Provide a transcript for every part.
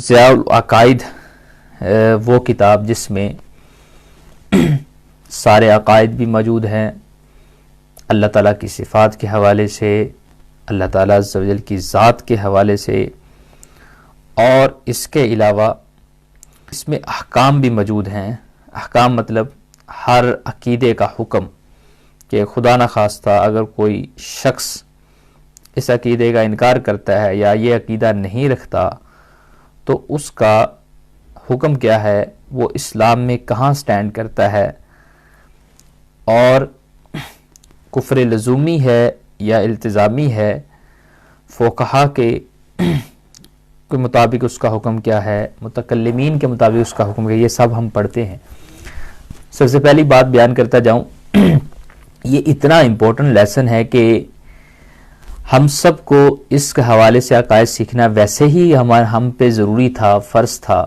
ضیاء العقائد وہ کتاب جس میں سارے عقائد بھی موجود ہیں، اللہ تعالیٰ کی صفات کے حوالے سے، اللہ تعالیٰ عز و جل کی ذات کے حوالے سے، اور اس کے علاوہ اس میں احکام بھی موجود ہیں۔ احکام مطلب ہر عقیدے کا حکم کہ خدا نخواستہ اگر کوئی شخص اس عقیدے کا انکار کرتا ہے یا یہ عقیدہ نہیں رکھتا تو اس کا حکم کیا ہے، وہ اسلام میں کہاں سٹینڈ کرتا ہے، اور کفر لزومی ہے یا التزامی ہے، فقہا کے مطابق اس کا حکم کیا ہے، متکلمین کے مطابق اس کا حکم کیا ہے، یہ سب ہم پڑھتے ہیں۔ سب سے پہلی بات بیان کرتا جاؤں، یہ اتنا امپورٹنٹ لیسن ہے کہ ہم سب کو اس کے حوالے سے عقائد سیکھنا ویسے ہی ہم پہ ضروری تھا، فرض تھا،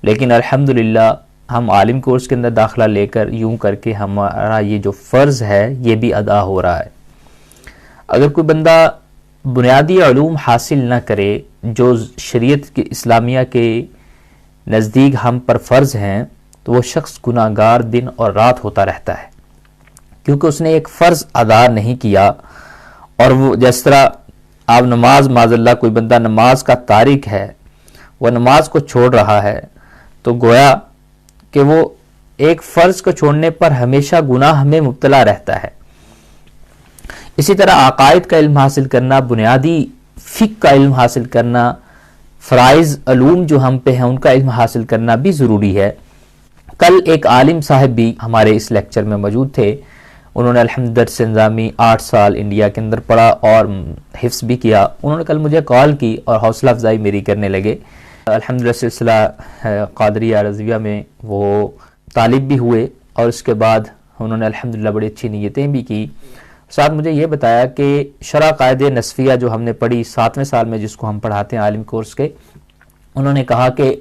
لیکن الحمدللہ ہم عالم کورس کے اندر داخلہ لے کر یوں کر کے ہمارا یہ جو فرض ہے یہ بھی ادا ہو رہا ہے۔ اگر کوئی بندہ بنیادی علوم حاصل نہ کرے جو شریعت کی اسلامیہ کے نزدیک ہم پر فرض ہیں تو وہ شخص گناہگار دن اور رات ہوتا رہتا ہے، کیونکہ اس نے ایک فرض ادا نہیں کیا۔ اور وہ جس طرح آپ نماز، معاذ اللہ کوئی بندہ نماز کا تارک ہے، وہ نماز کو چھوڑ رہا ہے، تو گویا کہ وہ ایک فرض کو چھوڑنے پر ہمیشہ گناہ میں مبتلا رہتا ہے۔ اسی طرح عقائد کا علم حاصل کرنا، بنیادی فقہ کا علم حاصل کرنا، فرائض علوم جو ہم پہ ہیں ان کا علم حاصل کرنا بھی ضروری ہے۔ کل ایک عالم صاحب بھی ہمارے اس لیکچر میں موجود تھے، انہوں نے الحمد درس نظامی 8 سال انڈیا کے اندر پڑھا اور حفظ بھی کیا۔ انہوں نے کل مجھے کال کی اور حوصلہ افزائی میری کرنے لگے۔ الحمدللہ سلسلہ قادریہ رضویہ میں وہ طالب بھی ہوئے اور اس کے بعد انہوں نے الحمدللہ بڑی اچھی نیتیں بھی کی۔ ساتھ مجھے یہ بتایا کہ شرح قائد نصفیہ جو ہم نے پڑھی 7ویں سال میں، جس کو ہم پڑھاتے ہیں عالم کورس کے، انہوں نے کہا کہ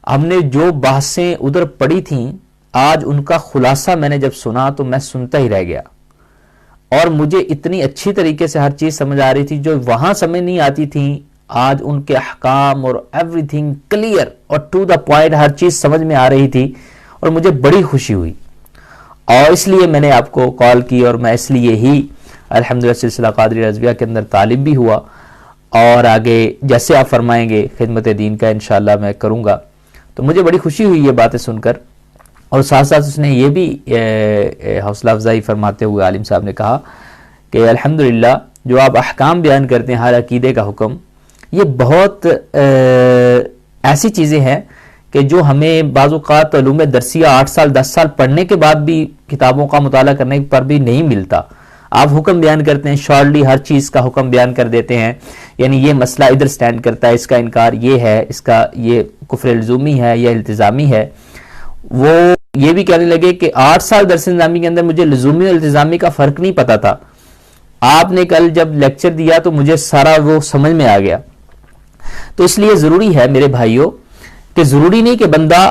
ہم نے جو بحثیں ادھر پڑھی تھیں آج ان کا خلاصہ میں نے جب سنا تو میں سنتا ہی رہ گیا، اور مجھے اتنی اچھی طریقے سے ہر چیز سمجھ آ رہی تھی جو وہاں سمجھ نہیں آتی تھی، آج ان کے احکام اور ایوری تھنگ کلیئر اور ٹو دا پوائنٹ ہر چیز سمجھ میں آ رہی تھی، اور مجھے بڑی خوشی ہوئی، اور اس لیے میں نے آپ کو کال کی، اور میں اس لیے ہی الحمدللہ سلسلہ قادری رضویہ کے اندر طالب بھی ہوا، اور آگے جیسے آپ فرمائیں گے خدمت دین کا انشاءاللہ میں کروں گا۔ تو مجھے بڑی خوشی ہوئی یہ باتیں سن کر، اور ساتھ ساتھ اس نے یہ بھی حوصلہ افزائی فرماتے ہوئے عالم صاحب نے کہا کہ الحمدللہ جو آپ احکام بیان کرتے ہیں ہر عقیدے کا حکم، یہ بہت ایسی چیزیں ہیں کہ جو ہمیں بعض اوقات علوم درسیہ 8 سال 10 سال پڑھنے کے بعد بھی کتابوں کا مطالعہ کرنے پر بھی نہیں ملتا۔ آپ حکم بیان کرتے ہیں، شارٹلی ہر چیز کا حکم بیان کر دیتے ہیں، یعنی یہ مسئلہ ادھر سٹینڈ کرتا ہے، اس کا انکار یہ ہے، اس کا یہ کفر لزومی ہے یا التزامی ہے۔ وہ یہ بھی کہنے لگے کہ 8 سال درس نظامی کے اندر مجھے لزومی اور التزامی کا فرق نہیں پتا تھا، آپ نے کل جب لیکچر دیا تو مجھے سارا وہ سمجھ میں آ گیا۔ تو اس لیے ضروری ہے میرے بھائیوں کہ ضروری نہیں کہ بندہ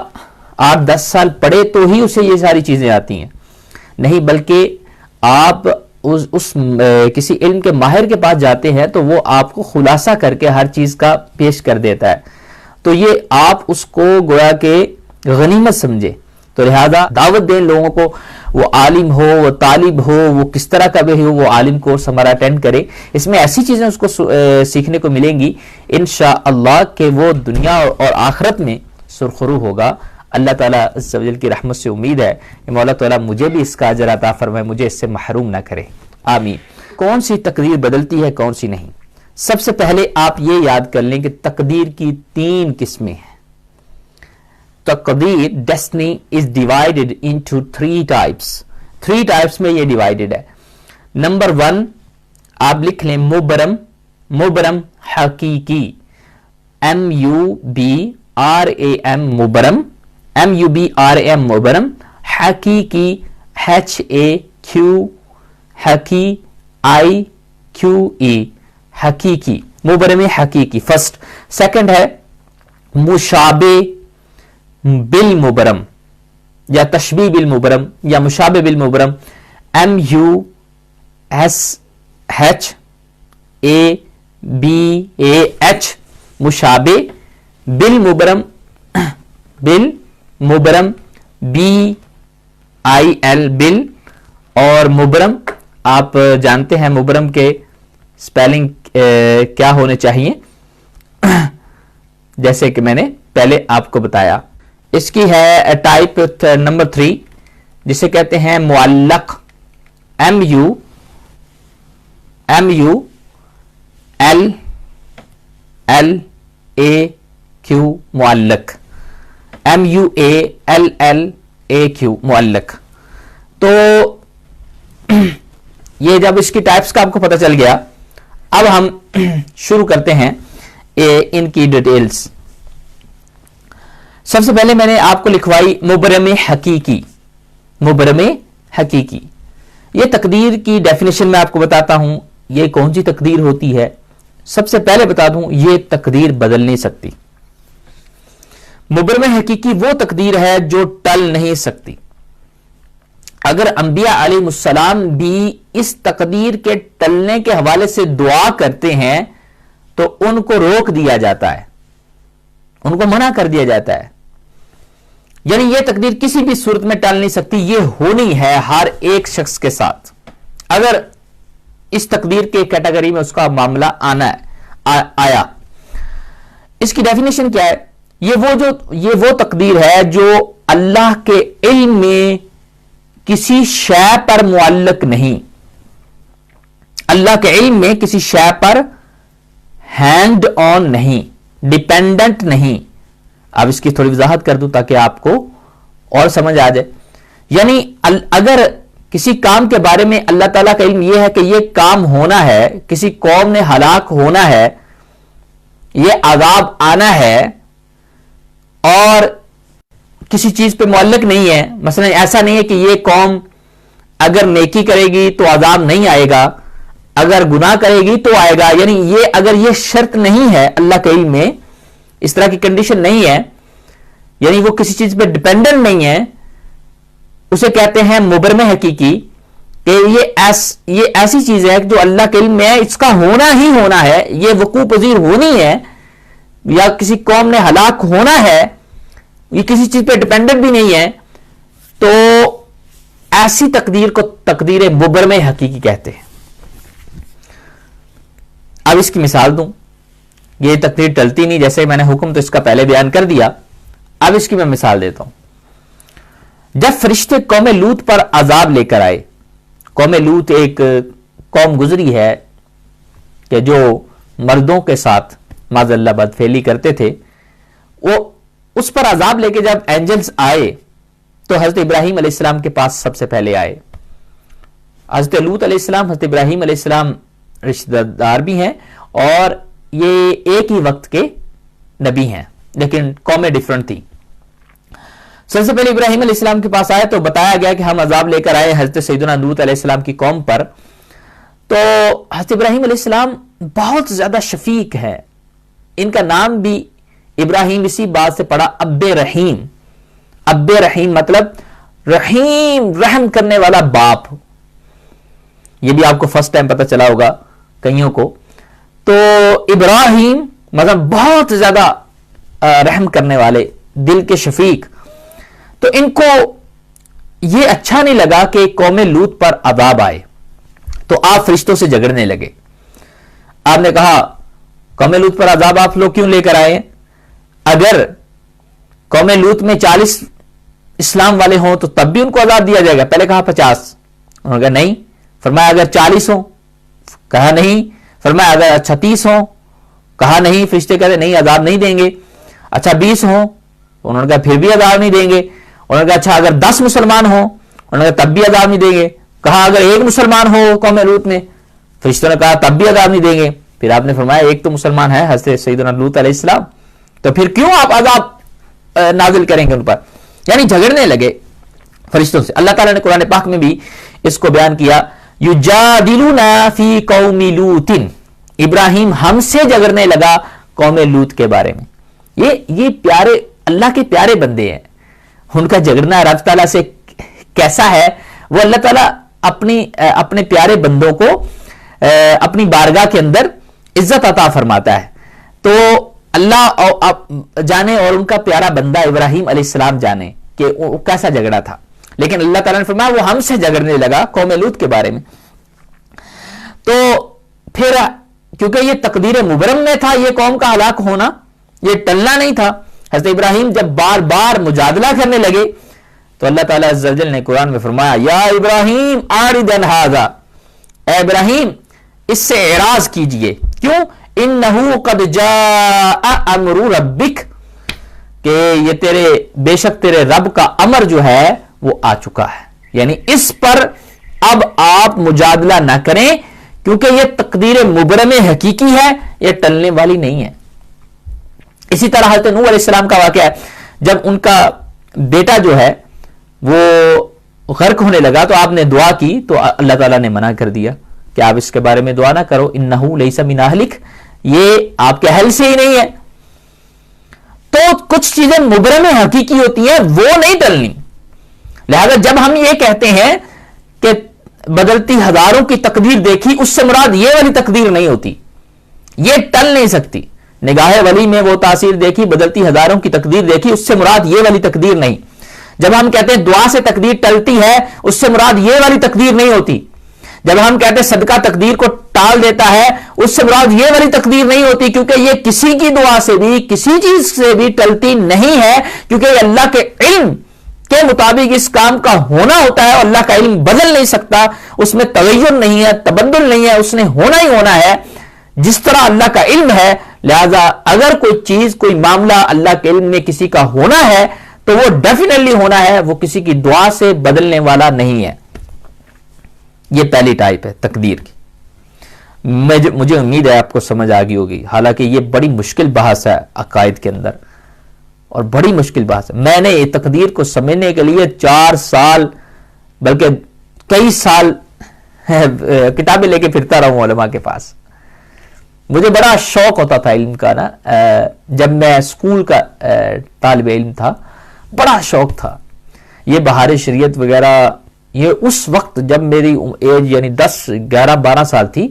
8-10 سال پڑھے تو ہی اسے یہ ساری چیزیں آتی ہیں، نہیں، بلکہ آپ اس کسی علم کے ماہر کے پاس جاتے ہیں تو وہ آپ کو خلاصہ کر کے ہر چیز کا پیش کر دیتا ہے، تو یہ آپ اس کو گویا کہ غنیمت سمجھے۔ تو لہذا دعوت دیں لوگوں کو، وہ عالم ہو، وہ طالب ہو، وہ کس طرح کا بھی ہو، وہ عالم کورس ہمارا اٹینڈ کرے، اس میں ایسی چیزیں اس کو سیکھنے کو ملیں گی انشاءاللہ کہ وہ دنیا اور آخرت میں سرخرو ہوگا۔ اللہ تعالیٰ عز و جل کی رحمت سے امید ہے کہ مولا تعالیٰ مجھے بھی اس کا اجر عطا فرمائے، مجھے اس سے محروم نہ کرے، آمین۔ کون سی تقدیر بدلتی ہے، کون سی نہیں؟ سب سے پہلے آپ یہ یاد کر لیں کہ تقدیر کی 3 قسمیں ہیں۔ تقدیر destiny is divided into 3 types, 3 types میں یہ ڈیوائیڈڈ ہے۔ نمبر 1 آپ لکھ لیں مبرم، مبرم حقیقی، MUBRAM مبرم، MUBRAM مبرم، حقیقی HAQI حقیقی، مبرم حقیقی فرسٹ۔ سیکنڈ ہے مشابہ بالمبرم یا تشبیہ بالمبرم یا مشابہ بالمبرم، MUSHABAH مشابہ بالمبرم، بالمبرم BIL بل، اور مبرم آپ جانتے ہیں مبرم کے سپیلنگ کیا ہونے چاہیے، جیسے کہ میں نے پہلے آپ کو بتایا. اس کی ہے ٹائپ نمبر 3 جسے کہتے ہیں معلق، MULLAQ معلق، MUALLAQ معلق. تو یہ جب اس کی ٹائپس کا آپ کو پتہ چل گیا، اب ہم شروع کرتے ہیں ان کی ڈیٹیلز. سب سے پہلے میں نے آپ کو لکھوائی مبرم حقیقی. مبرم حقیقی یہ تقدیر کی ڈیفینیشن میں آپ کو بتاتا ہوں یہ کون سی تقدیر ہوتی ہے. سب سے پہلے بتا دوں یہ تقدیر بدل نہیں سکتی. مبرم حقیقی وہ تقدیر ہے جو ٹل نہیں سکتی. اگر انبیاء علیہ السلام بھی اس تقدیر کے ٹلنے کے حوالے سے دعا کرتے ہیں تو ان کو روک دیا جاتا ہے، ان کو منع کر دیا جاتا ہے. یعنی یہ تقدیر کسی بھی صورت میں ٹل نہیں سکتی، یہ ہونی ہے ہر ایک شخص کے ساتھ. اگر اس تقدیر کے کیٹیگری میں اس کا معاملہ آیا. اس کی ڈیفینیشن کیا ہے؟ یہ وہ تقدیر ہے جو اللہ کے علم میں کسی شے پر معلق نہیں، اللہ کے علم میں کسی شے پر ہینڈ آن نہیں، ڈیپینڈنٹ نہیں. اب اس کی تھوڑی وضاحت کر دوں تاکہ آپ کو اور سمجھ آ جائے. یعنی اگر کسی کام کے بارے میں اللہ تعالیٰ کا علم یہ ہے کہ یہ کام ہونا ہے، کسی قوم نے ہلاک ہونا ہے، یہ عذاب آنا ہے، اور کسی چیز پہ معلق نہیں ہے. مثلا ایسا نہیں ہے کہ یہ قوم اگر نیکی کرے گی تو عذاب نہیں آئے گا، اگر گناہ کرے گی تو آئے گا. یعنی اگر یہ شرط نہیں ہے اللہ کے علم میں، اس طرح کی کنڈیشن نہیں ہے، یعنی وہ کسی چیز پہ ڈیپینڈنٹ نہیں ہے، اسے کہتے ہیں مبرم حقیقی. کہ یہ ایسی چیز ہے جو اللہ کے علم میں ہے، اس کا ہونا ہی ہونا ہے، یہ وقوع پذیر ہونی ہے. یا کسی قوم نے ہلاک ہونا ہے، یہ کسی چیز پہ ڈیپینڈنٹ بھی نہیں ہے، تو ایسی تقدیر کو تقدیر مبرم حقیقی کہتے ہیں. اب اس کی مثال دوں. یہ تقدیر ٹلتی نہیں، جیسے میں نے حکم تو اس کا پہلے بیان کر دیا. اب اس کی میں مثال دیتا ہوں. جب فرشتے قوم لوط پر عذاب لے کر آئے، قوم لوط ایک قوم گزری ہے کہ جو مردوں کے ساتھ معاذ اللہ بدفعلی کرتے تھے، وہ اس پر عذاب لے کے جب اینجلز آئے تو حضرت ابراہیم علیہ السلام کے پاس سب سے پہلے آئے. حضرت لوط علیہ السلام حضرت ابراہیم علیہ السلام رشتہ دار بھی ہیں، اور یہ ایک ہی وقت کے نبی ہیں، لیکن قومیں ڈیفرنٹ تھی. سب سے پہلے ابراہیم علیہ السلام کے پاس آئے تو بتایا گیا کہ ہم عذاب لے کر آئے حضرت سیدنا لوط علیہ السلام کی قوم پر. تو حضرت ابراہیم علیہ السلام بہت زیادہ شفیق ہے. ان کا نام بھی ابراہیم اسی بات سے پڑا اب رحیم. اب رحیم مطلب رحیم، رحم کرنے والا باپ. یہ بھی آپ کو فرسٹ ٹائم پتہ چلا ہوگا کئیوں کو. تو ابراہیم مطلب بہت زیادہ رحم کرنے والے، دل کے شفیق. تو ان کو یہ اچھا نہیں لگا کہ قوم لوط پر عذاب آئے، تو آپ فرشتوں سے جھگڑنے لگے. آپ نے کہا قوم لوط پر عذاب آپ لوگ کیوں لے کر آئے؟ اگر قوم لوط میں 40 اسلام والے ہوں تو تب بھی ان کو عذاب دیا جائے گا. پہلے کہا 50، انہوں نے کہا نہیں. فرمایا اگر 40 ہوں؟ کہا نہیں. فرمایا اگر 30 ہوں؟ کہا نہیں. فرشتے کہتے نہیں عذاب نہیں دیں گے. اچھا 20 ہوں؟ انہوں نے کہا پھر بھی عذاب نہیں دیں گے. انہوں نے کہا اچھا اگر 10 مسلمان ہوں؟ انہوں نے کہا تب بھی عذاب نہیں دیں گے. کہا اگر 1 مسلمان ہو قوم لوط میں؟ فرشتوں نے کہا تب بھی عذاب نہیں دیں گے. پھر آپ نے فرمایا ایک تو مسلمان ہے حضرت سیدنا لوط علیہ السلام، تو پھر کیوں آپ عذاب نازل کریں گے ان پر؟ یعنی جھگڑنے لگے فرشتوں سے. اللہ تعالیٰ نے قرآن پاک میں بھی اس کو بیان کیا، یجادلونا فی قوم لوط. ابراہیم ہم سے جھگڑنے لگا قوم لوط کے بارے میں. یہ پیارے اللہ کے پیارے بندے ہیں. ان کا جھگڑنا رب تعالیٰ سے کیسا ہے؟ وہ اللہ تعالیٰ اپنے پیارے بندوں کو اپنی بارگاہ کے اندر عزت عطا فرماتا ہے. تو اللہ جانے اور ان کا پیارا بندہ ابراہیم علیہ السلام جانے کہ وہ کیسا جھگڑا تھا، لیکن اللہ تعالیٰ نے فرمایا وہ ہم سے جھگڑنے لگا قوم لوط کے بارے میں. تو پھر کیونکہ یہ تقدیر مبرم میں تھا یہ قوم کا ہلاک ہونا، یہ ٹلنا نہیں تھا. حضرت ابراہیم جب بار بار مجادلہ کرنے لگے تو اللہ تعالیٰ عز و جل نے قرآن میں فرمایا یا ابراہیم اعرض عن ھذا، اے ابراہیم اس سے اعراض کیجئے. کیوں؟ انہ قد جاء امر ربک، کہ یہ بے شک تیرے رب کا امر جو ہے وہ آ چکا ہے. یعنی اس پر اب آپ مجادلہ نہ کریں کیونکہ یہ تقدیر مبرم حقیقی ہے، یہ ٹلنے والی نہیں ہے. اسی طرح حضرت نوح علیہ السلام کا واقعہ ہے، جب ان کا بیٹا جو ہے وہ غرق ہونے لگا تو آپ نے دعا کی تو اللہ تعالیٰ نے منع کر دیا کہ آپ اس کے بارے میں دعا نہ کرو، انہو لیس من اہلک، یہ آپ کے اہل سے ہی نہیں ہے. تو کچھ چیزیں مبرم حقیقی ہوتی ہیں وہ نہیں ٹلنی. لہذا جب ہم یہ کہتے ہیں کہ بدلتی ہزاروں کی تقدیر دیکھی، اس سے مراد یہ والی تقدیر نہیں ہوتی، یہ ٹل نہیں سکتی. نگاہ ولی میں وہ تاثیر دیکھی، بدلتی ہزاروں کی تقدیر دیکھی، اس سے مراد یہ والی تقدیر نہیں. جب ہم کہتے ہیں دعا سے تقدیر ٹلتی ہے، اس سے مراد یہ والی تقدیر نہیں ہوتی. جب ہم کہتے ہیں صدقہ تقدیر کو ٹال دیتا ہے، اس سے مراد یہ والی تقدیر نہیں ہوتی، کیونکہ یہ کسی کی دعا سے بھی کسی چیز سے بھی ٹلتی نہیں ہے، کیونکہ یہ اللہ کے علم کے مطابق اس کام کا ہونا ہوتا ہے اور اللہ کا علم بدل نہیں سکتا، اس میں تغیر نہیں ہے، تبدل نہیں ہے، اس نے ہونا ہی ہونا ہے جس طرح اللہ کا علم ہے. لہذا اگر کوئی چیز کوئی معاملہ اللہ کے علم میں کسی کا ہونا ہے تو وہ ڈیفینیٹلی ہونا ہے، وہ کسی کی دعا سے بدلنے والا نہیں ہے. یہ پہلی ٹائپ ہے تقدیر کی. مجھے امید ہے آپ کو سمجھ آ گئی ہوگی، حالانکہ یہ بڑی مشکل بحث ہے عقائد کے اندر اور بڑی مشکل بحث ہے. میں نے یہ تقدیر کو سمجھنے کے لیے 4 سال بلکہ کئی سال کتابیں لے کے پھرتا رہا ہوں علماء کے پاس. مجھے بڑا شوق ہوتا تھا علم کا نا، جب میں اسکول کا طالب علم تھا بڑا شوق تھا. یہ بہار شریعت وغیرہ یہ اس وقت جب میری ایج یعنی 10 11 12 سال تھی،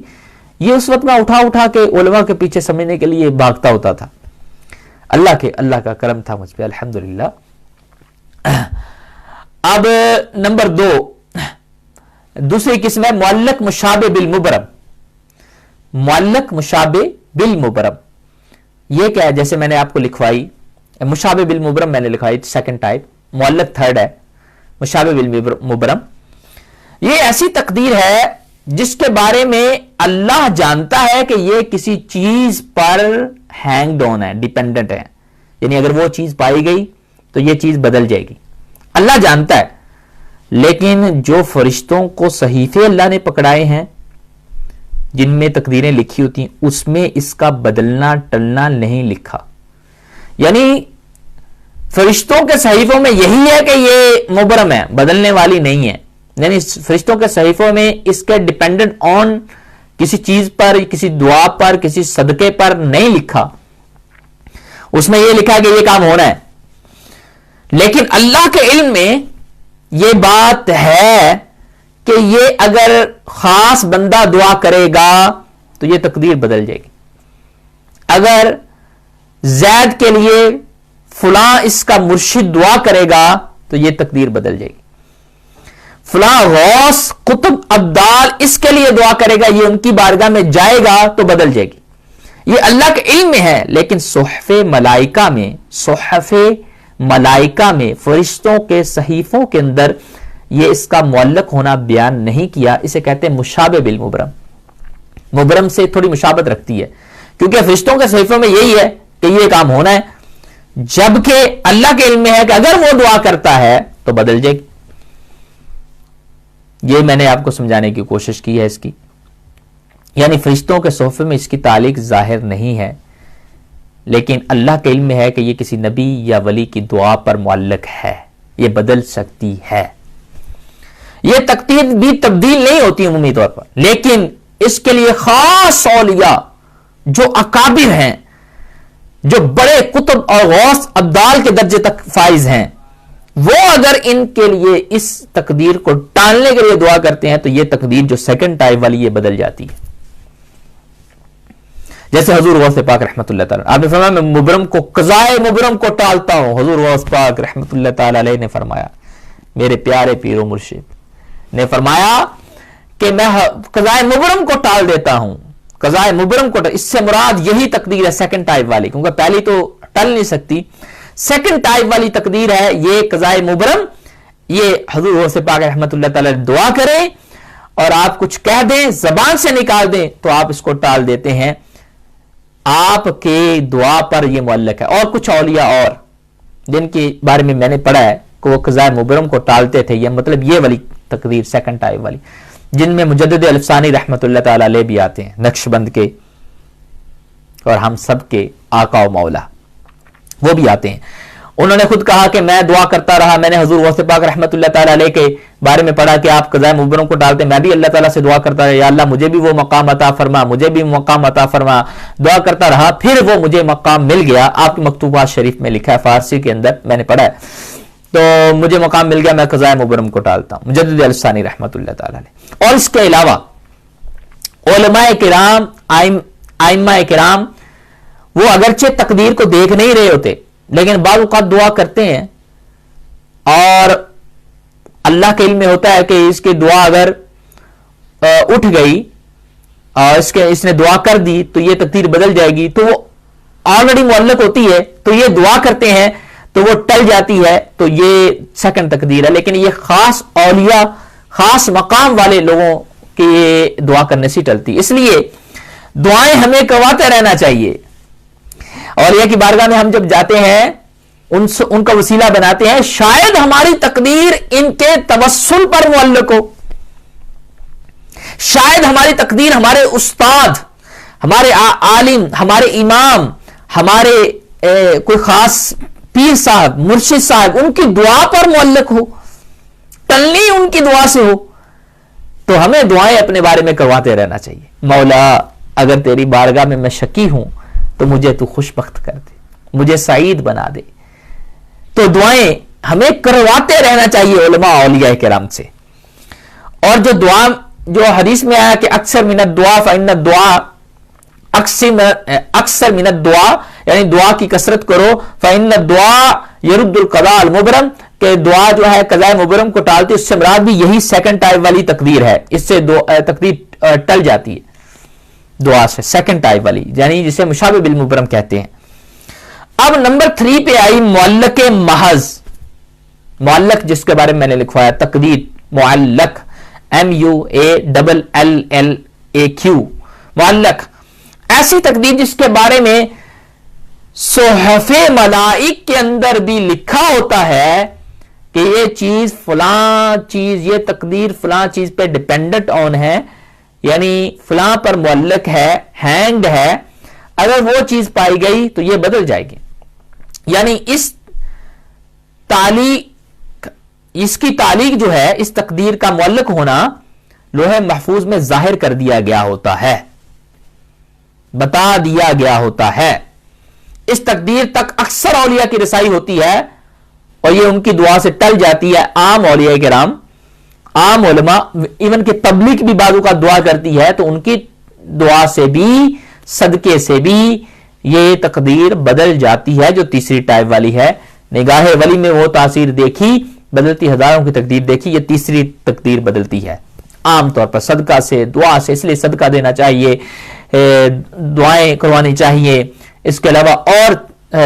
یہ اس وقت میں اٹھا کے علماء کے پیچھے سمجھنے کے لیے بھاگتا ہوتا تھا. اللہ کا کرم تھا مجھ پہ الحمدللہ. اب نمبر 2 دوسری قسم ہے معلق مشابہ بالمبرم. معلق مشابہ بالمبرم یہ کیا ہے؟ جیسے میں نے آپ کو لکھوائی مشابہ بالمبرم میں نے لکھوائی سیکنڈ ٹائپ، معلق تھرڈ ہے. مشابہ بالمبرم یہ ایسی تقدیر ہے جس کے بارے میں اللہ جانتا ہے کہ یہ کسی چیز پر ہینگڈ آن ہے، ڈیپینڈنٹ ہے. یعنی اگر وہ چیز پائی گئی تو یہ چیز بدل جائے گی، اللہ جانتا ہے. لیکن جو فرشتوں کو صحیفے اللہ نے پکڑائے ہیں جن میں تقدیریں لکھی ہوتی ہیں، اس میں اس کا بدلنا ٹلنا نہیں لکھا. یعنی فرشتوں کے صحیفوں میں یہی ہے کہ یہ مبرم ہے، بدلنے والی نہیں ہے. یعنی فرشتوں کے صحیفوں میں اس کے ڈیپینڈنٹ آن کسی چیز پر، کسی دعا پر، کسی صدقے پر نہیں لکھا. اس میں یہ لکھا کہ یہ کام ہونا ہے. لیکن اللہ کے علم میں یہ بات ہے کہ یہ اگر خاص بندہ دعا کرے گا تو یہ تقدیر بدل جائے گی. اگر زید کے لیے فلاں اس کا مرشد دعا کرے گا تو یہ تقدیر بدل جائے گی. فلاں غوث قطب ابدال اس کے لیے دعا کرے گا، یہ ان کی بارگاہ میں جائے گا تو بدل جائے گی. یہ اللہ کے علم میں ہے. لیکن صحف ملائکہ میں فرشتوں کے صحیفوں کے اندر یہ اس کا معلق ہونا بیان نہیں کیا. اسے کہتے ہیں مشابہ بالمبرم. مبرم سے تھوڑی مشابہت رکھتی ہے کیونکہ فرشتوں کے صحیفوں میں یہی ہے کہ یہ کام ہونا ہے، جبکہ اللہ کے علم میں ہے کہ اگر وہ دعا کرتا ہے تو بدل جائے گی. یہ میں نے آپ کو سمجھانے کی کوشش کی ہے اس کی. یعنی فرشتوں کے صحیفے میں اس کی تعلیق ظاہر نہیں ہے، لیکن اللہ کے علم میں ہے کہ یہ کسی نبی یا ولی کی دعا پر معلق ہے، یہ بدل سکتی ہے. یہ تقدیر بھی تبدیل نہیں ہوتی عمومی طور پر، لیکن اس کے لیے خاص اولیاء جو اکابر ہیں، جو بڑے قطب اور غوث ابدال کے درجے تک فائز ہیں، وہ اگر ان کے لیے اس تقدیر کو ٹالنے کے لیے دعا کرتے ہیں تو یہ تقدیر جو سیکنڈ ٹائپ والی یہ بدل جاتی ہے. جیسے حضور غوث پاک رحمت اللہ تعالی آپ نے فرمایا میں مبرم کو قضائے مبرم کو ٹالتا ہوں. حضور غوث پاک رحمت اللہ تعالی علیہ نے فرمایا, میرے پیارے پیر و مرشد نے فرمایا کہ میں قضائے مبرم کو ٹال دیتا ہوں. قضائے مبرم کو اس سے مراد یہی تقدیر ہے سیکنڈ ٹائپ والی, کیونکہ پہلی تو ٹل نہیں سکتی, سیکنڈ ٹائپ والی تقدیر ہے یہ قضائے مبرم. یہ حضور غوث پاک رحمت اللہ تعالی دعا کریں اور آپ کچھ کہہ دیں, زبان سے نکال دیں تو آپ اس کو ٹال دیتے ہیں. آپ کے دعا پر یہ معلق ہے. اور کچھ اولیاء اور جن کے بارے میں میں نے پڑھا ہے کہ وہ قضائے مبرم کو ٹالتے تھے, یہ مطلب یہ والی تقدیر سیکنڈ ٹائپ والی, جن میں مجدد الفسانی رحمت اللہ تعالی علیہ بھی آتے ہیں, نقشبند کے اور ہم سب کے آقا و مولا وہ بھی آتے ہیں. انہوں نے خود کہا کہ میں دعا کرتا رہا, میں نے حضور غوث پاک رحمت اللہ تعالی علیہ کے بارے میں پڑھا کہ آپ قضائے مبرم کو ڈالتے, میں بھی اللہ تعالیٰ سے دعا کرتا رہا, یا اللہ مجھے بھی وہ مقام عطا فرما, مجھے بھی مقام عطا فرما. دعا کرتا رہا, پھر وہ مجھے مقام مل گیا. آپ کی مکتوبات شریف میں لکھا ہے, فارسی کے اندر میں نے پڑھا ہے, تو مجھے مقام مل گیا, میں قضائے مبرم کو ٹالتا ہوں. مجدد الفسانی رحمت اللہ تعالی علیہ. اور اس کے علاوہ علماء کرام, ائمہ کرام, وہ اگرچہ تقدیر کو دیکھ نہیں رہے ہوتے لیکن بعض اوقات دعا کرتے ہیں اور اللہ کے علم میں ہوتا ہے کہ اس کی دعا اگر اٹھ گئی اور اس نے دعا کر دی تو یہ تقدیر بدل جائے گی, تو وہ آلریڈی معلق ہوتی ہے, تو یہ دعا کرتے ہیں تو وہ ٹل جاتی ہے, تو یہ سیکنڈ تقدیر ہے. لیکن یہ خاص اولیاء, خاص مقام والے لوگوں کی دعا کرنے سے ٹلتی. اس لیے دعائیں ہمیں کرواتے رہنا چاہیے. اولیاء کی بارگاہ میں ہم جب جاتے ہیں ان کا وسیلہ بناتے ہیں, شاید ہماری تقدیر ان کے توسل پر معلق ہو, شاید ہماری تقدیر ہمارے استاد, ہمارے عالم, ہمارے امام, ہمارے کوئی خاص پیر صاحب, مرشد صاحب, ان کی دعا پر معلق ہو, ٹلنی ان کی دعا سے ہو. تو ہمیں دعائیں اپنے بارے میں کرواتے رہنا چاہیے. مولا اگر تیری بارگاہ میں میں شکی ہوں تو مجھے تو خوش بخت کر دے, مجھے سعید بنا دے. تو دعائیں ہمیں کرواتے رہنا چاہیے علماء اولیاء کرام سے. اور جو حدیث میں آیا کہ اکثر من الدعا فإن الدعاء اکثر من الدعا, یعنی دعا کی کثرت کرو, فإن الدعاء يرد القضاء المبرم, کہ دعا جو ہے قضاء مبرم کو ٹالتی. اس سے مراد بھی یہی سیکنڈ ٹائپ والی تقدیر ہے, اس سے تقدیر ٹل جاتی ہے دعا سے, سیکنڈ ٹائپ والی, یعنی جسے مشابہ بالمبرم کہتے ہیں. اب نمبر 3 پہ آئی معلق محض. معلق جس کے بارے میں نے لکھوایا تقدیر معلق, MUALLAQ, معلق ایسی تقدیر جس کے بارے میں صحف ملائک کے اندر بھی لکھا ہوتا ہے کہ یہ چیز فلاں چیز, یہ تقدیر فلاں چیز پہ ڈیپینڈنٹ آن ہے, یعنی فلاں پر معلق ہے, ہینگڈ ہے, اگر وہ چیز پائی گئی تو یہ بدل جائے گی. یعنی اس کی تعلیق جو ہے, اس تقدیر کا معلق ہونا لوح محفوظ میں ظاہر کر دیا گیا ہوتا ہے, بتا دیا گیا ہوتا ہے. اس تقدیر تک اکثر اولیاء کی رسائی ہوتی ہے اور یہ ان کی دعا سے ٹل جاتی ہے. عام اولیاء کرام, عام علماء, ایون کہ پبلک بھی بعضوں کا دعا کرتی ہے تو ان کی دعا سے بھی, صدقے سے بھی یہ تقدیر بدل جاتی ہے. جو تیسری ٹائپ والی ہے, نگاہ ولی میں وہ تاثیر دیکھی, بدلتی ہزاروں کی تقدیر دیکھی, یہ تیسری تقدیر بدلتی ہے عام طور پر صدقہ سے, دعا سے. اس لیے صدقہ دینا چاہیے, دعائیں کروانی چاہیے. اس کے علاوہ اور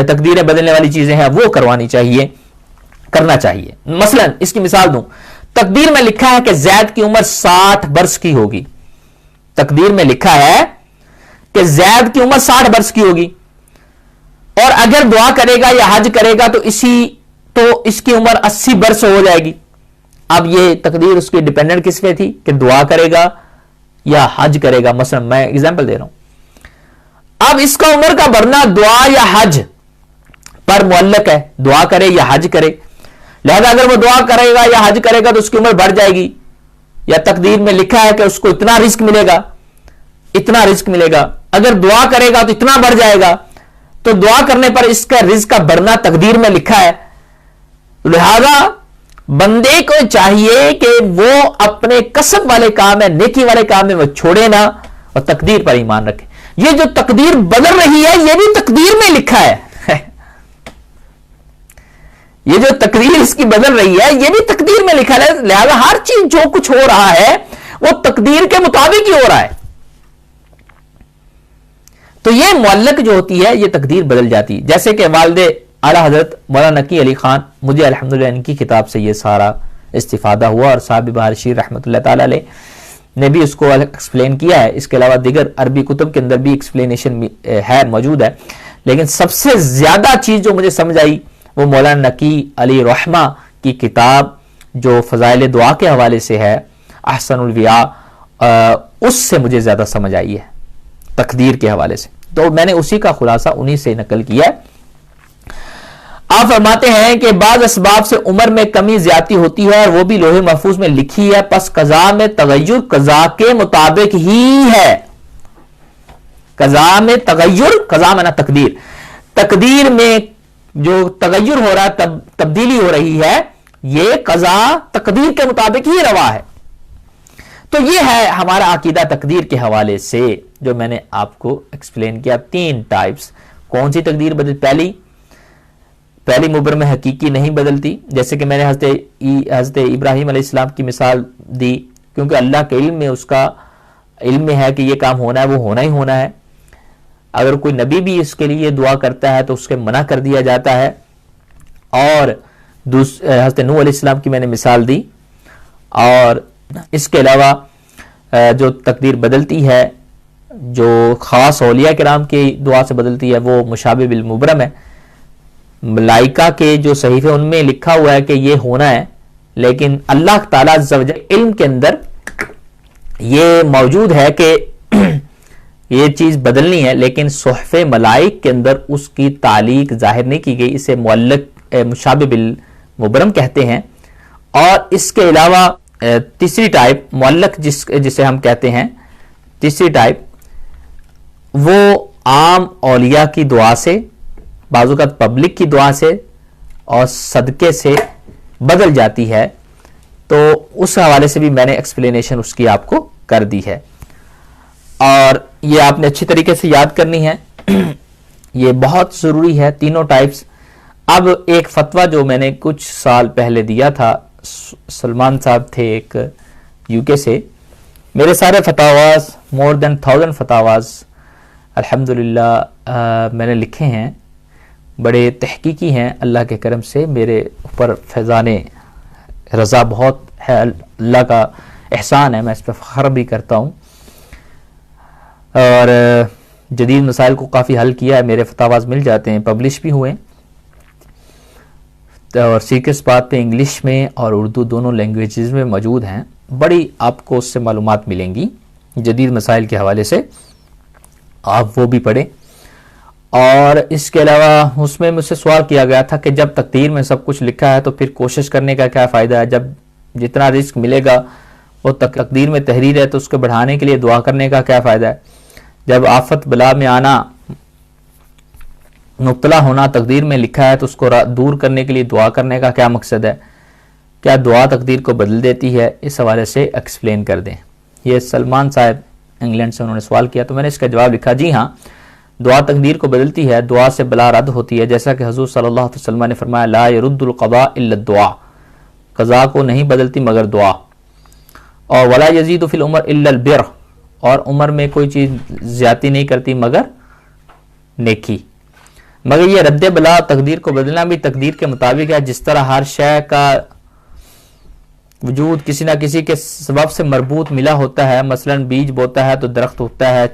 تقدیریں بدلنے والی چیزیں ہیں وہ کروانی چاہیے, کرنا چاہیے. مثلا اس کی مثال دوں, تقدیر میں لکھا ہے کہ زید کی عمر 60 برس کی ہوگی. تقدیر میں لکھا ہے کہ زید کی عمر 60 برس کی ہوگی, اور اگر دعا کرے گا یا حج کرے گا تو اس کی عمر 80 برس ہو جائے گی. اب یہ تقدیر اس کی ڈیپینڈنٹ کس پہ تھی کہ دعا کرے گا یا حج کرے گا. مثلا میں ایگزامپل دے رہا ہوں, اب اس کا عمر کا بڑھنا دعا یا حج پر معلق ہے, دعا کرے یا حج کرے. لہذا اگر وہ دعا کرے گا یا حج کرے گا تو اس کی عمر بڑھ جائے گی, یا تقدیر میں لکھا ہے کہ اس کو اتنا رزق ملے گا, اتنا رزق ملے گا. اگر دعا کرے گا تو اتنا بڑھ جائے گا, تو دعا کرنے پر اس کا رزق کا بڑھنا تقدیر میں لکھا ہے. لہذا بندے کو چاہیے کہ وہ اپنے کسب والے کام میں, نیکی والے کام میں وہ چھوڑے نہ اور تقدیر پر ایمان رکھے. یہ جو تقدیر بدل رہی ہے یہ بھی تقدیر میں لکھا ہے. یہ جو تقدیر اس کی بدل رہی ہے یہ بھی تقدیر میں لکھا ہے. لہذا ہر چیز جو کچھ ہو رہا ہے وہ تقدیر کے مطابق ہی ہو رہا ہے. تو یہ معلق جو ہوتی ہے یہ تقدیر بدل جاتی. جیسے کہ والد اعلیٰ حضرت مولانا نقی علی خان، مجھے الحمدللہ ان کی کتاب سے یہ سارا استفادہ ہوا، اور صاحب بہار شیر رحمۃ اللہ تعالی علیہ نے بھی اس کو ایکسپلین کیا ہے. اس کے علاوہ دیگر عربی کتب کے اندر بھی ایکسپلینیشن ہے، موجود ہے. لیکن سب سے زیادہ چیز جو مجھے سمجھ آئی وہ مولانا نقی علی رحمہ کی کتاب جو فضائل دعا کے حوالے سے ہے، احسن الویاء، اس سے مجھے زیادہ سمجھ آئی ہے تقدیر کے حوالے سے. تو میں نے اسی کا خلاصہ انہی سے نقل کیا ہے. آپ فرماتے ہیں کہ بعض اسباب سے عمر میں کمی زیادتی ہوتی ہے اور وہ بھی لوح محفوظ میں لکھی ہے، پس قضا میں تغیر قضا کے مطابق ہی ہے. قضا میں تغیر، قضا میں تقدیر، تقدیر میں جو تغیر ہو رہا ہے، تبدیلی ہو رہی ہے، یہ قضا تقدیر کے مطابق ہی روا ہے. تو یہ ہے ہمارا عقیدہ تقدیر کے حوالے سے جو میں نے آپ کو ایکسپلین کیا. 3 ٹائپس. کون سی تقدیر بدل؟ پہلی مبرم حقیقی نہیں بدلتی، جیسے کہ میں نے حضرت ابراہیم علیہ السلام کی مثال دی، کیونکہ اللہ کے علم میں، اس کا علم میں ہے کہ یہ کام ہونا ہے، وہ ہونا ہی ہونا ہے. اگر کوئی نبی بھی اس کے لیے دعا کرتا ہے تو اس کے منع کر دیا جاتا ہے. اور حضرت نوح علیہ السلام کی میں نے مثال دی. اور اس کے علاوہ جو تقدیر بدلتی ہے، جو خاص اولیاء کرام کی دعا سے بدلتی ہے، وہ مشابہ بالمبرم ہے. ملائکہ کے جو صحیفے ان میں لکھا ہوا ہے کہ یہ ہونا ہے، لیکن اللہ تعالیٰ عز و جل علم کے اندر یہ موجود ہے کہ یہ چیز بدلنی ہے، لیکن صحف ملائک کے اندر اس کی تعلیق ظاہر نہیں کی گئی. اسے معلق مشابہ بالمبرم کہتے ہیں. اور اس کے علاوہ تیسری ٹائپ معلق جسے ہم کہتے ہیں، تیسری ٹائپ وہ عام اولیاء کی دعا سے، بعض اوقات پبلک کی دعا سے اور صدقے سے بدل جاتی ہے. تو اس حوالے سے بھی میں نے ایکسپلینیشن اس کی آپ کو کر دی ہے، اور یہ آپ نے اچھی طریقے سے یاد کرنی ہے. یہ بہت ضروری ہے تینوں ٹائپس. اب ایک فتویٰ جو میں نے کچھ سال پہلے دیا تھا، سلمان صاحب تھے ایک UK سے، میرے سارے فتاواز مور دین 1000 فتاواز الحمدللہ میں نے لکھے ہیں، بڑے تحقیقی ہیں. اللہ کے کرم سے میرے اوپر فیضان رضا بہت ہے، اللہ کا احسان ہے، میں اس پہ فخر بھی کرتا ہوں. اور جدید مسائل کو کافی حل کیا ہے. میرے فتاواز مل جاتے ہیں، پبلش بھی ہوئے، اور سیکرٹس بات پہ انگلش میں اور اردو دونوں لینگویجز میں موجود ہیں. بڑی آپ کو اس سے معلومات ملیں گی جدید مسائل کے حوالے سے، آپ وہ بھی پڑھیں. اور اس کے علاوہ اس میں مجھ سے سوال کیا گیا تھا کہ جب تقدیر میں سب کچھ لکھا ہے تو پھر کوشش کرنے کا کیا فائدہ ہے؟ جب جتنا رزق ملے گا وہ تقدیر میں تحریر ہے تو اس کو بڑھانے کے لیے دعا کرنے کا کیا فائدہ ہے؟ جب آفت بلا میں آنا، مبتلا ہونا تقدیر میں لکھا ہے تو اس کو دور کرنے کے لیے دعا کرنے کا کیا مقصد ہے؟ کیا دعا تقدیر کو بدل دیتی ہے؟ اس حوالے سے ایکسپلین کر دیں. یہ سلمان صاحب انگلینڈ سے انہوں نے سوال کیا، تو میں نے اس کا جواب لکھا، جی ہاں، دعا تقدیر کو بدلتی ہے، دعا سے بلا رد ہوتی ہے، جیسا کہ حضور صلی اللہ علیہ وسلم نے فرمایا لا يرد القضاء الا الدعاء، قضا کو نہیں بدلتی مگر دعا. اور ولا يزيد في العمر الا البر، اور عمر میں کوئی چیز زیادتی نہیں کرتی مگر نیکی. مگر یہ رد بلا تقدیر کو بدلنا بھی تقدیر کے مطابق ہے. جس طرح ہر شے کا وجود کسی نہ کسی کے سبب سے مربوط ملا ہوتا ہے، مثلا بیج بوتا ہے تو درخت ہوتا ہے،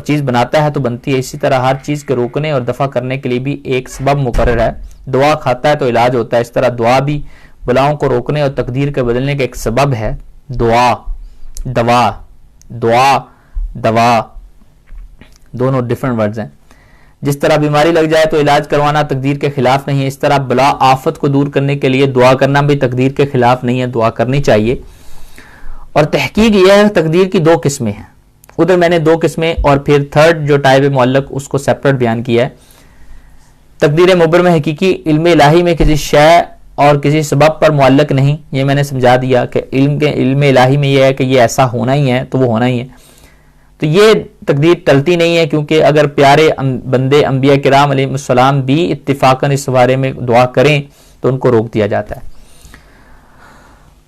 چیز بناتا ہے تو بنتی ہے، اسی طرح ہر چیز کے روکنے اور دفع کرنے کے لیے بھی ایک سبب مقرر ہے. دعا کھاتا ہے تو علاج ہوتا ہے، اس طرح دعا بھی بلاؤں کو روکنے اور تقدیر کے بدلنے کا ایک سبب ہے. دعا دوا دونوں ڈیفرنٹ ورڈز ہیں. جس طرح بیماری لگ جائے تو علاج کروانا تقدیر کے خلاف نہیں ہے، اس طرح بلا آفت کو دور کرنے کے لیے دعا کرنا بھی تقدیر کے خلاف نہیں ہے، دعا کرنی چاہیے. اور تحقیق یہ ہے تقدیر کی 2 قسمیں ہیں، ادھر میں نے 2 قسمیں اور پھر تھرڈ جو ٹائپ معلق اس کو سیپریٹ بیان کیا ہے. تقدیر مبرم حقیقی علم الہی میں کسی شے اور کسی سبب پر معلق نہیں، یہ میں نے سمجھا دیا کہ علم الہی میں یہ ہے کہ یہ ایسا ہونا ہی ہے تو وہ ہونا ہی ہے. تو یہ تقدیر ٹلتی نہیں ہے، کیونکہ اگر پیارے بندے انبیاء کرام علیہ السلام بھی اتفاقاً اس بارے میں دعا کریں تو ان کو روک دیا جاتا ہے۔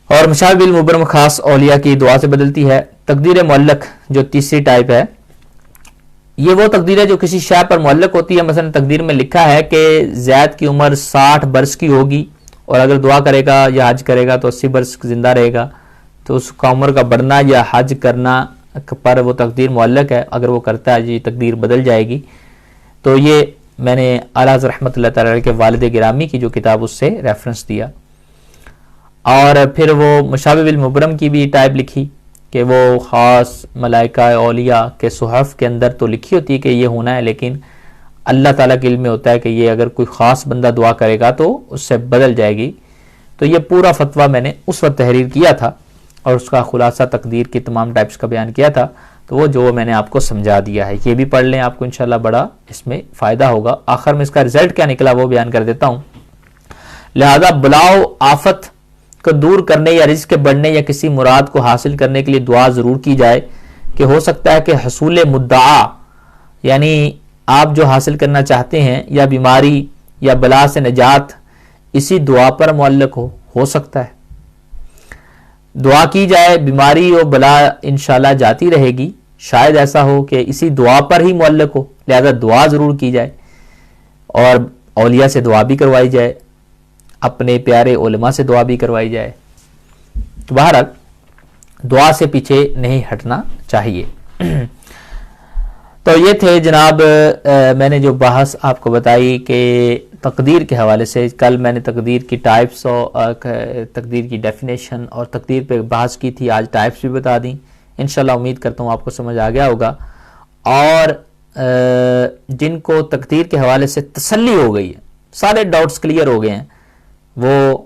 اور مشابہ بالمبرم خاص اولیاء کی دعا سے بدلتی ہے۔ تقدیر معلق جو تیسری ٹائپ ہے، یہ وہ تقدیر ہے جو کسی شے پر معلق ہوتی ہے۔ مثلا تقدیر میں لکھا ہے کہ زید کی عمر 60 برس کی ہوگی، اور اگر دعا کرے گا یا حج کرے گا تو 80 برس زندہ رہے گا، تو اس کا عمر کا بڑھنا یا حج کرنا پر وہ تقدیر معلق ہے، اگر وہ کرتا ہے یہ تقدیر بدل جائے گی۔ تو یہ میں نے اعلیٰ حضرت رحمۃ اللہ تعالی علیہ کے والد گرامی کی جو کتاب اس سے ریفرنس دیا۔ اور پھر وہ مشابہ بالمبرم کی بھی ٹائپ لکھی کہ وہ خاص ملائکہ اولیاء کے صحف کے اندر تو لکھی ہوتی ہے کہ یہ ہونا ہے، لیکن اللہ تعالیٰ کے علم میں ہوتا ہے کہ یہ اگر کوئی خاص بندہ دعا کرے گا تو اس سے بدل جائے گی۔ تو یہ پورا فتویٰ میں نے اس وقت تحریر کیا تھا اور اس کا خلاصہ تقدیر کی تمام ٹائپس کا بیان کیا تھا، تو وہ جو میں نے آپ کو سمجھا دیا ہے، یہ بھی پڑھ لیں، آپ کو انشاءاللہ بڑا اس میں فائدہ ہوگا۔ آخر میں اس کا رزلٹ کیا نکلا وہ بیان کر دیتا ہوں۔ لہذا بلاؤ آفت کو دور کرنے یا رزق کے بڑھنے یا کسی مراد کو حاصل کرنے کے لیے دعا ضرور کی جائے، کہ ہو سکتا ہے کہ حصول مدعا یعنی آپ جو حاصل کرنا چاہتے ہیں یا بیماری یا بلا سے نجات اسی دعا پر معلق ہو سکتا ہے۔ دعا کی جائے، بیماری و بلا انشاءاللہ جاتی رہے گی، شاید ایسا ہو کہ اسی دعا پر ہی معلق ہو، لہذا دعا ضرور کی جائے اور اولیاء سے دعا بھی کروائی جائے، اپنے پیارے علماء سے دعا بھی کروائی جائے۔ تو بہرحال دعا سے پیچھے نہیں ہٹنا چاہیے۔ تو یہ تھے جناب میں نے جو بحث آپ کو بتائی کہ تقدیر کے حوالے سے، کل میں نے تقدیر کی ٹائپس اور تقدیر کی ڈیفینیشن اور تقدیر پہ بحث کی تھی، آج ٹائپس بھی بتا دیں۔ انشاءاللہ امید کرتا ہوں آپ کو سمجھ آ گیا ہوگا، اور جن کو تقدیر کے حوالے سے تسلی ہو گئی ہے، سارے ڈاؤٹس کلیئر ہو گئے ہیں، وہ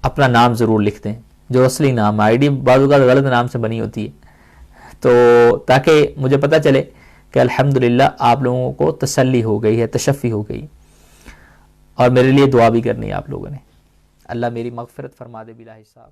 اپنا نام ضرور لکھ دیں، جو اصلی نام، آئی ڈی بعض اوقات غلط نام سے بنی ہوتی ہے، تو تاکہ مجھے پتہ چلے کہ الحمدللہ آپ لوگوں کو تسلی ہو گئی ہے، تشفی ہو گئی، اور میرے لیے دعا بھی کرنی ہے آپ لوگوں نے۔ اللہ میری مغفرت فرما دے بلا حساب۔